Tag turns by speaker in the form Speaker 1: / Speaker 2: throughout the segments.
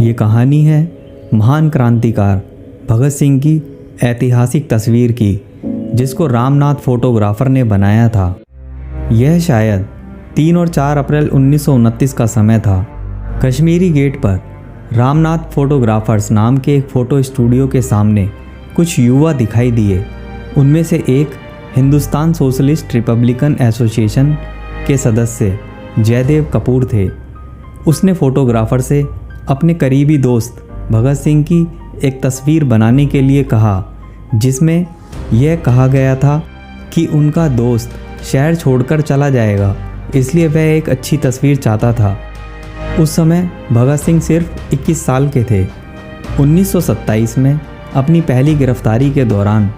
Speaker 1: ये कहानी है महान क्रांतिकार भगत सिंह की ऐतिहासिक तस्वीर की, जिसको रामनाथ फोटोग्राफर ने बनाया था। यह शायद 3 और 4 अप्रैल 1929 का समय था। कश्मीरी गेट पर रामनाथ फोटोग्राफर्स नाम के एक फ़ोटो स्टूडियो के सामने कुछ युवा दिखाई दिए। उनमें से एक हिंदुस्तान सोशलिस्ट रिपब्लिकन एसोसिएशन के सदस्य जयदेव कपूर थे। उसने फोटोग्राफर से अपने करीबी दोस्त भगत सिंह की एक तस्वीर बनाने के लिए कहा, जिसमें यह कहा गया था कि उनका दोस्त शहर छोड़कर चला जाएगा, इसलिए वह एक अच्छी तस्वीर चाहता था। उस समय भगत सिंह सिर्फ 21 साल के थे। 1927 में अपनी पहली गिरफ्तारी के दौरान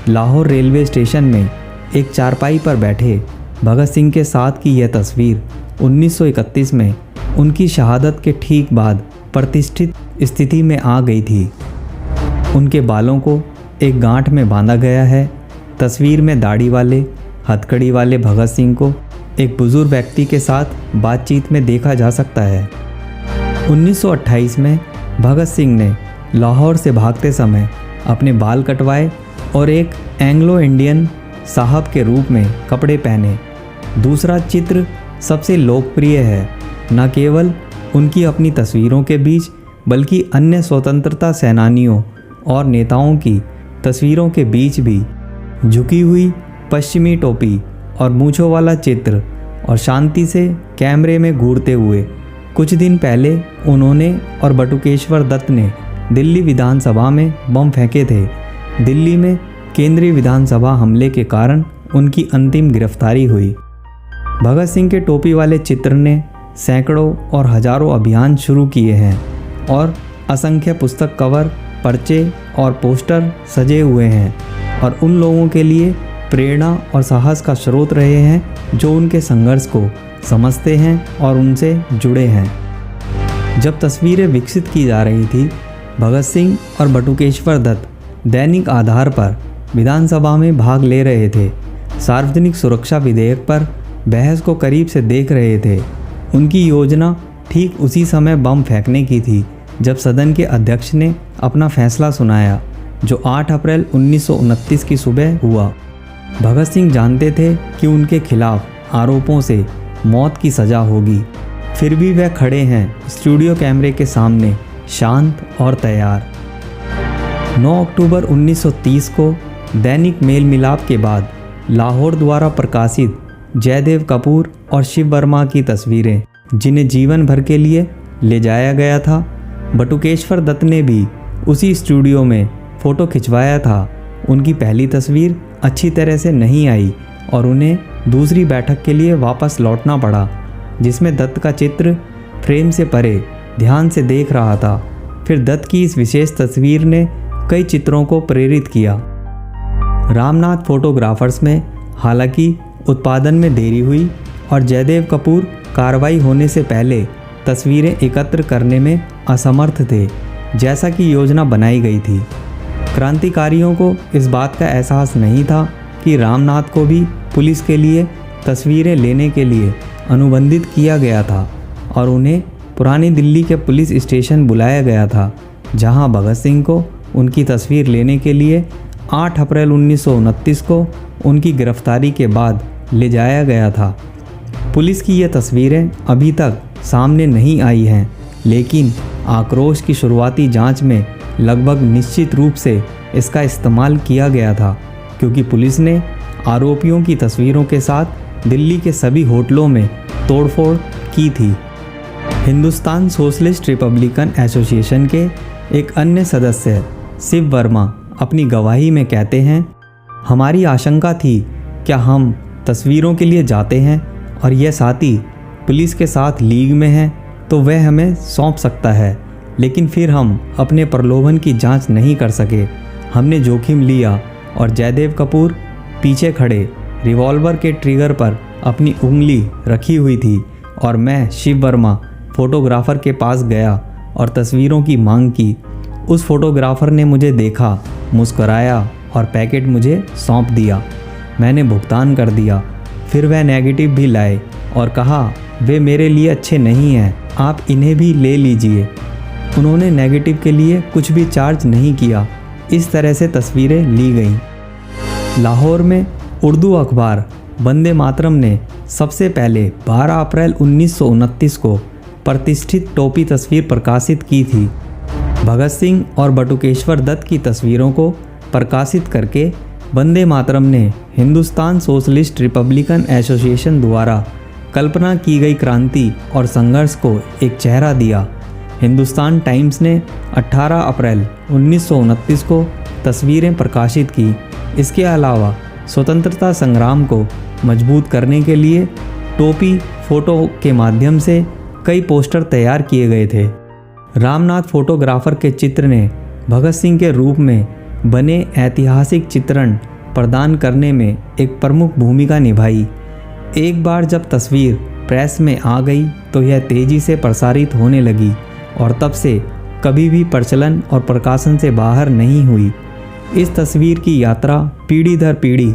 Speaker 1: लाहौर रेलवे स्टेशन में एक चारपाई पर बैठे भगत सिंह के साथ की यह तस्वीर 1931 में उनकी शहादत के ठीक बाद प्रतिष्ठित स्थिति में आ गई थी। उनके बालों को एक गांठ में बांधा गया है। तस्वीर में दाढ़ी वाले, हथकड़ी वाले भगत सिंह को एक बुजुर्ग व्यक्ति के साथ बातचीत में देखा जा सकता है। 1928 में भगत सिंह ने लाहौर से भागते समय अपने बाल कटवाए और एक एंग्लो इंडियन साहब के रूप में कपड़े पहने। दूसरा चित्र सबसे लोकप्रिय है, न केवल उनकी अपनी तस्वीरों के बीच बल्कि अन्य स्वतंत्रता सेनानियों और नेताओं की तस्वीरों के बीच भी। झुकी हुई पश्चिमी टोपी और मूंछों वाला चित्र और शांति से कैमरे में घूरते हुए। कुछ दिन पहले उन्होंने और बटुकेश्वर दत्त ने दिल्ली विधानसभा में बम फेंके थे। दिल्ली में केंद्रीय विधानसभा हमले के कारण उनकी अंतिम गिरफ्तारी हुई। भगत सिंह के टोपी वाले चित्र ने सैकड़ों और हजारों अभियान शुरू किए हैं और असंख्य पुस्तक कवर, पर्चे और पोस्टर सजे हुए हैं और उन लोगों के लिए प्रेरणा और साहस का स्रोत रहे हैं जो उनके संघर्ष को समझते हैं और उनसे जुड़े हैं। जब तस्वीरें विकसित की जा रही थी, भगत सिंह और बटुकेश्वर दत्त दैनिक आधार पर विधानसभा में भाग ले रहे थे। सार्वजनिक सुरक्षा विधेयक पर बहस को करीब से देख रहे थे। उनकी योजना ठीक उसी समय बम फेंकने की थी जब सदन के अध्यक्ष ने अपना फैसला सुनाया, जो 8 अप्रैल 1929 की सुबह हुआ। भगत सिंह जानते थे कि उनके खिलाफ आरोपों से मौत की सज़ा होगी, फिर भी वह खड़े हैं स्टूडियो कैमरे के सामने, शांत और तैयार। 9 अक्टूबर 1930 को दैनिक मेल मिलाप के बाद लाहौर द्वारा प्रकाशित जयदेव कपूर और शिव वर्मा की तस्वीरें, जिन्हें जीवन भर के लिए ले जाया गया था। बटुकेश्वर दत्त ने भी उसी स्टूडियो में फ़ोटो खिंचवाया था। उनकी पहली तस्वीर अच्छी तरह से नहीं आई और उन्हें दूसरी बैठक के लिए वापस लौटना पड़ा, जिसमें दत्त का चित्र फ्रेम से परे ध्यान से देख रहा था। फिर दत्त की इस विशेष तस्वीर ने कई चित्रों को प्रेरित किया। रामनाथ फोटोग्राफर्स में हालांकि उत्पादन में देरी हुई और जयदेव कपूर कार्रवाई होने से पहले तस्वीरें एकत्र करने में असमर्थ थे, जैसा कि योजना बनाई गई थी। क्रांतिकारियों को इस बात का एहसास नहीं था कि रामनाथ को भी पुलिस के लिए तस्वीरें लेने के लिए अनुबंधित किया गया था और उन्हें पुरानी दिल्ली के पुलिस स्टेशन बुलाया गया था, जहां भगत सिंह को उनकी तस्वीर लेने के लिए 8 अप्रैल 1929 को उनकी गिरफ्तारी के बाद ले जाया गया था। पुलिस की ये तस्वीरें अभी तक सामने नहीं आई हैं, लेकिन आक्रोश की शुरुआती जांच में लगभग निश्चित रूप से इसका इस्तेमाल किया गया था, क्योंकि पुलिस ने आरोपियों की तस्वीरों के साथ दिल्ली के सभी होटलों में तोड़फोड़ की थी। हिंदुस्तान सोशलिस्ट रिपब्लिकन एसोसिएशन के एक अन्य सदस्य शिव वर्मा अपनी गवाही में कहते हैं, हमारी आशंका थी क्या हम तस्वीरों के लिए जाते हैं और यह साथी पुलिस के साथ लीग में है तो वह हमें सौंप सकता है, लेकिन फिर हम अपने प्रलोभन की जांच नहीं कर सके। हमने जोखिम लिया और जयदेव कपूर पीछे खड़े रिवॉल्वर के ट्रिगर पर अपनी उंगली रखी हुई थी और मैं शिव वर्मा फोटोग्राफर के पास गया और तस्वीरों की मांग की। उस फोटोग्राफर ने मुझे देखा, मुस्कुराया और पैकेट मुझे सौंप दिया। मैंने भुगतान कर दिया। फिर वह नेगेटिव भी लाए और कहा, वे मेरे लिए अच्छे नहीं हैं, आप इन्हें भी ले लीजिए। उन्होंने नेगेटिव के लिए कुछ भी चार्ज नहीं किया। इस तरह से तस्वीरें ली गईं। लाहौर में उर्दू अखबार वंदे मातरम ने सबसे पहले 12 अप्रैल 1929 को प्रतिष्ठित टोपी तस्वीर प्रकाशित की थी। भगत सिंह और बटुकेश्वर दत्त की तस्वीरों को प्रकाशित करके वंदे मातरम ने हिंदुस्तान सोशलिस्ट रिपब्लिकन एसोसिएशन द्वारा कल्पना की गई क्रांति और संघर्ष को एक चेहरा दिया। हिंदुस्तान टाइम्स ने 18 अप्रैल 1929 को तस्वीरें प्रकाशित की। इसके अलावा स्वतंत्रता संग्राम को मजबूत करने के लिए टोपी फोटो के माध्यम से कई पोस्टर तैयार किए गए थे। रामनाथ फोटोग्राफर के चित्र ने भगत सिंह के रूप में बने ऐतिहासिक चित्रण प्रदान करने में एक प्रमुख भूमिका निभाई। एक बार जब तस्वीर प्रेस में आ गई तो यह तेज़ी से प्रसारित होने लगी और तब से कभी भी प्रचलन और प्रकाशन से बाहर नहीं हुई। इस तस्वीर की यात्रा पीढ़ी दर पीढ़ी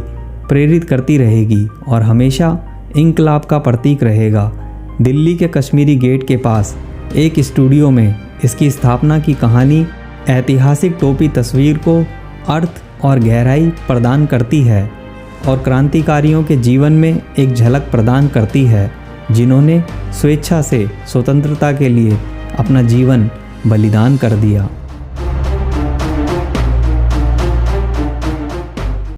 Speaker 1: प्रेरित करती रहेगी और हमेशा इंकलाब का प्रतीक रहेगा। दिल्ली के कश्मीरी गेट के पास एक स्टूडियो में इसकी स्थापना की कहानी ऐतिहासिक टोपी तस्वीर को अर्थ और गहराई प्रदान करती है और क्रांतिकारियों के जीवन में एक झलक प्रदान करती है, जिन्होंने स्वेच्छा से स्वतंत्रता के लिए अपना जीवन बलिदान कर दिया।